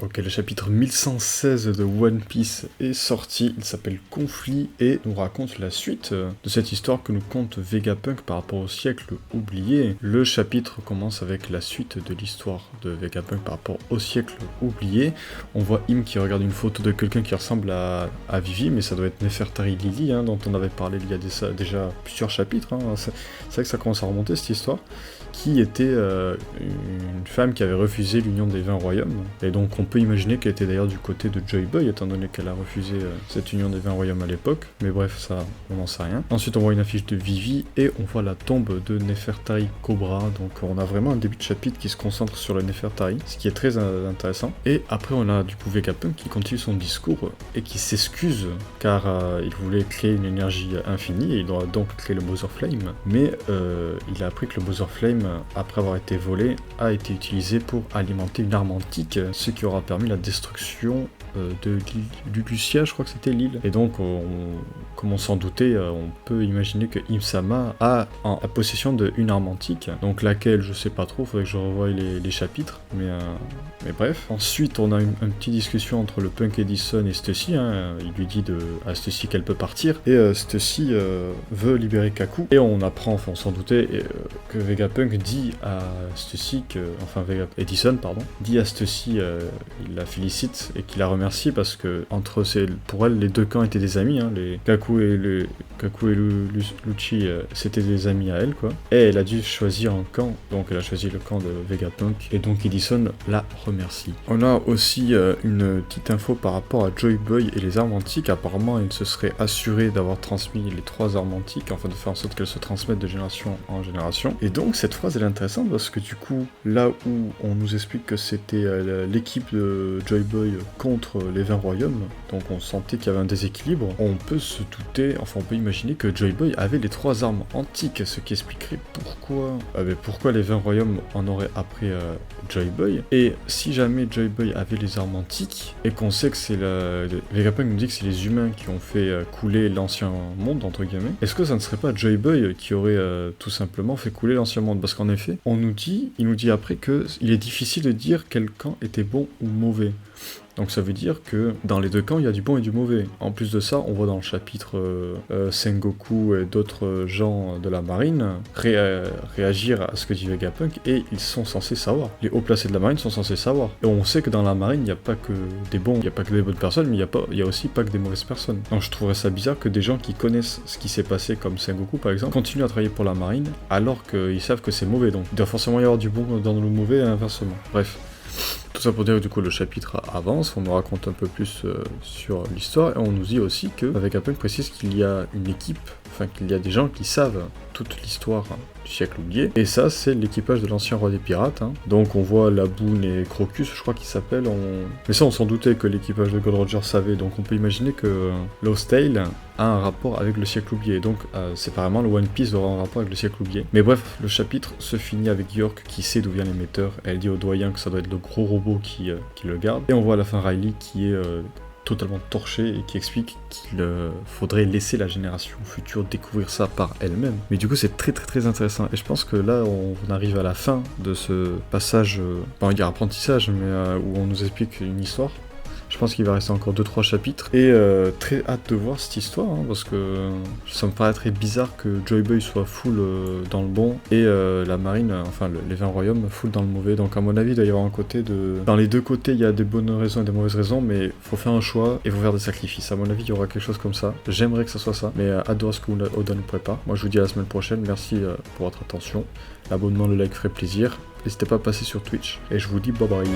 Ok, le chapitre 1116 de One Piece est sorti, il s'appelle Conflit et nous raconte la suite de cette histoire que nous conte Vegapunk par rapport au siècle oublié. Le chapitre commence avec la suite de l'histoire de Vegapunk par rapport au siècle oublié. On voit Im qui regarde une photo de quelqu'un qui ressemble à Vivi, mais ça doit être Nefertari Lily, dont on avait parlé il y a déjà plusieurs chapitres. C'est vrai que ça commence à remonter cette histoire, qui était une femme qui avait refusé l'union des 20 royaumes, et donc on peut imaginer qu'elle était d'ailleurs du côté de Joy Boy, étant donné qu'elle a refusé cette union des 20 royaumes à l'époque, mais bref, ça, on n'en sait rien. Ensuite, on voit une affiche de Vivi, et on voit la tombe de Nefertari Cobra, donc on a vraiment un début de chapitre qui se concentre sur le Nefertari, ce qui est très intéressant. Et après, on a du coup Vegapunk qui continue son discours, et qui s'excuse, car il voulait créer une énergie infinie, et il doit donc créer le Mother Flame, mais il a appris que le Mother Flame, après avoir été volé, a été utilisé pour alimenter une arme antique, ce qui aura permis la destruction de l'île Lucia, je crois que c'était l'île. Et donc, comme on s'en doutait, on peut imaginer que Im-sama a en possession d'une arme antique, donc laquelle, je sais pas trop, faudrait que je revoie les chapitres, mais bref. Ensuite, on a une petite discussion entre le Punk Edison et Stussy, il lui dit à Stussy qu'elle peut partir, et Stussy veut libérer Kaku, et on apprend, enfin on s'en doutait, que Vegapunk dit à Stussy Edison, dit à Stussy, il la félicite et qu'il la remercie parce que pour elle, les deux camps étaient des amis, les Kaku et Lucci, c'était des amis à elle, quoi. Et elle a dû choisir un camp, donc elle a choisi le camp de Vegapunk, et donc Edison la remercie. On a aussi une petite info par rapport à Joy Boy et les armes antiques. Apparemment, il se serait assuré d'avoir transmis les 3 armes antiques, enfin de faire en sorte qu'elles se transmettent de génération en génération. Et donc cette phrase elle est intéressante parce que du coup, là où on nous explique que c'était l'équipe de Joy Boy contre les 20 royaumes, donc on sentait qu'il y avait un déséquilibre, on peut se douter, enfin on peut imaginer que Joy Boy avait les 3 armes antiques, ce qui expliquerait pourquoi les 20 royaumes en auraient appris Joy Boy. Et si jamais Joy Boy avait les armes antiques, et qu'on sait que c'est Vegapunk nous dit que c'est les humains qui ont fait couler l'ancien monde, entre guillemets, est-ce que ça ne serait pas Joy Boy qui aurait tout simplement fait couler l'ancien monde? Parce qu'en effet, il nous dit après qu'il est difficile de dire quel camp était bon ou mauvais. Donc ça veut dire que dans les deux camps, il y a du bon et du mauvais. En plus de ça, on voit dans le chapitre Sengoku et d'autres gens de la marine réagir à ce que dit Vegapunk, et ils sont censés savoir. Les hauts placés de la marine sont censés savoir. Et on sait que dans la marine, il n'y a pas que des bons, il n'y a pas que des bonnes personnes, mais il y a aussi pas que des mauvaises personnes. Donc je trouverais ça bizarre que des gens qui connaissent ce qui s'est passé, comme Sengoku par exemple, continuent à travailler pour la marine, alors qu'ils savent que c'est mauvais. Donc il doit forcément y avoir du bon dans le mauvais et inversement. Bref. Tout ça pour dire que du coup le chapitre avance, on nous raconte un peu plus sur l'histoire, et on nous dit aussi que Vegapunk précise qu'il y a une équipe, qu'il y a des gens qui savent toute l'histoire du siècle oublié, et ça c'est l'équipage de l'ancien roi des pirates, Donc on voit Laboon et Crocus, je crois qu'ils s'appellent, mais ça on s'en doutait que l'équipage de Gold Roger savait, donc on peut imaginer que Lost Tale a un rapport avec le siècle oublié, donc séparément le One Piece aura un rapport avec le siècle oublié. Mais bref, le chapitre se finit avec York qui sait d'où viennent l'émetteur, elle dit au doyen que ça doit être le gros robot qui le garde, et on voit à la fin Riley qui est totalement torchée et qui explique qu'il faudrait laisser la génération future découvrir ça par elle-même. Mais du coup c'est très très très intéressant, et je pense que là on arrive à la fin de ce passage, pas on va dire apprentissage, mais où on nous explique une histoire. Je pense qu'il va rester encore 2-3 chapitres, et très hâte de voir cette histoire, parce que ça me paraîtrait bizarre que Joy Boy soit full dans le bon, et la marine, les 20 royaumes, full dans le mauvais. Donc à mon avis, il doit y avoir un côté de... Dans les deux côtés, il y a des bonnes raisons et des mauvaises raisons, mais il faut faire un choix, et il faut faire des sacrifices. À mon avis, il y aura quelque chose comme ça. J'aimerais que ça soit ça, mais hâte de voir ce que Oda nous prépare. Moi, je vous dis à la semaine prochaine. Merci pour votre attention. L'abonnement, le like ferait plaisir. N'hésitez pas à passer sur Twitch, et je vous dis bye bye.